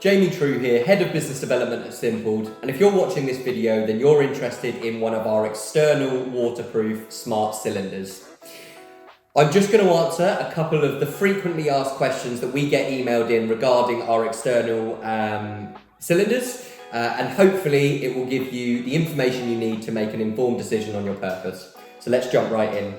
Jamie True here, Head of Business Development at Simpled, and if you're watching this video, then you're interested in one of our external waterproof smart cylinders. I'm just going to answer a couple of the frequently asked questions that we get emailed in regarding our external cylinders, and hopefully it will give you the information you need to make an informed decision on your purpose. So let's jump right in.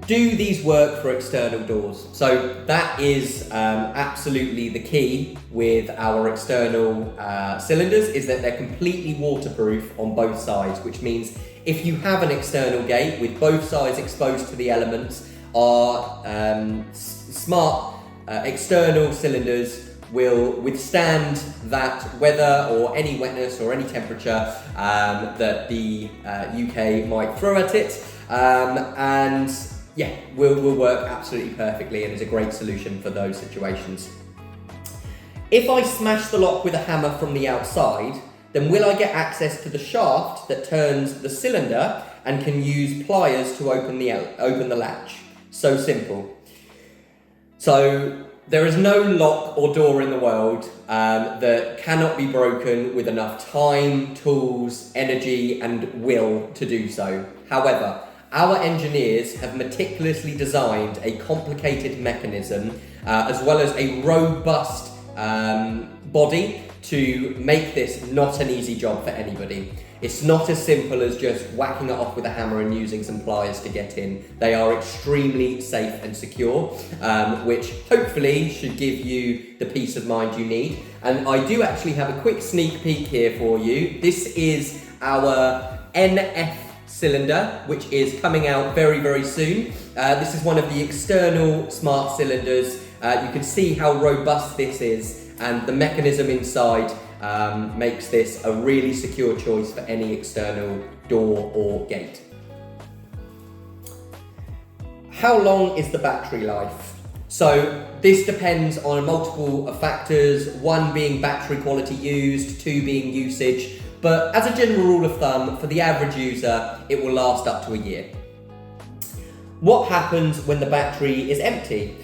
Do these work for external doors? So that is absolutely the key with our external cylinders, is that they're completely waterproof on both sides, which means if you have an external gate with both sides exposed to the elements, our smart external cylinders will withstand that weather or any wetness or any temperature that the UK might throw at it, and yeah, will work absolutely perfectly and is a great solution for those situations. If I smash the lock with a hammer from the outside, then will I get access to the shaft that turns the cylinder and can use pliers to open the latch? So simple. So there is no lock or door in the world that cannot be broken with enough time, tools, energy and will to do so. However, our engineers have meticulously designed a complicated mechanism as well as a robust body to make this not an easy job for anybody. It's not as simple as just whacking it off with a hammer and using some pliers to get in. They are extremely safe and secure, which hopefully should give you the peace of mind you need. And I do actually have a quick sneak peek here for you. This is our NF cylinder, which is coming out very, very soon. This is one of the external smart cylinders. You can see how robust this is, and the mechanism inside makes this a really secure choice for any external door or gate. How long is the battery life? So this depends on multiple factors, one being battery quality used, two being usage. But as a general rule of thumb, for the average user, it will last up to a year. What happens when the battery is empty?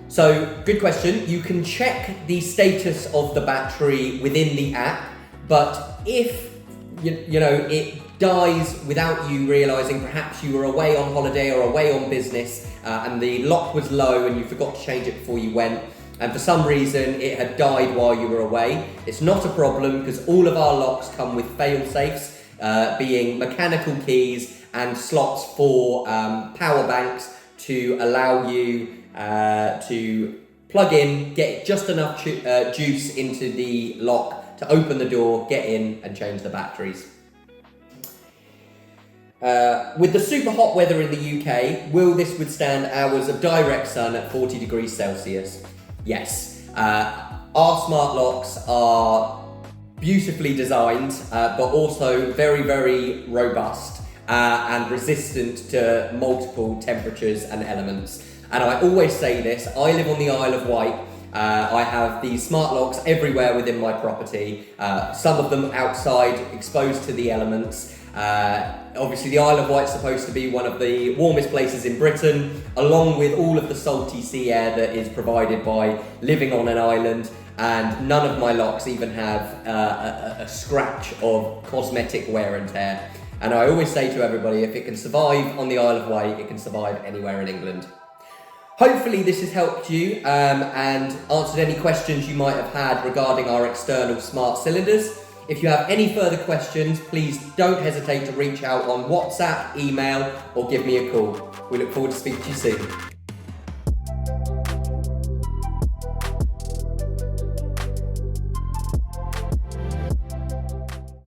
So, good question. You can check the status of the battery within the app, but if it dies without you realising, perhaps you were away on holiday or away on business, and the lock was low and you forgot to change it before you went, and for some reason it had died while you were away, it's not a problem because all of our locks come with fail-safes, being mechanical keys and slots for power banks to allow you to plug in, get just enough juice into the lock to open the door, get in and change the batteries. With the super hot weather in the UK, will this withstand hours of direct sun at 40 degrees Celsius? Yes. Our smart locks are beautifully designed, but also very, very robust and resistant to multiple temperatures and elements. And I always say this, I live on the Isle of Wight. I have these smart locks everywhere within my property, some of them outside, exposed to the elements. Obviously the Isle of Wight is supposed to be one of the warmest places in Britain, along with all of the salty sea air that is provided by living on an island, and none of my locks even have a scratch of cosmetic wear and tear. And I always say to everybody, if it can survive on the Isle of Wight, it can survive anywhere in England. Hopefully this has helped you and answered any questions you might have had regarding our external smart cylinders. If you have any further questions, please don't hesitate to reach out on WhatsApp, email, or give me a call. We look forward to speaking to you soon.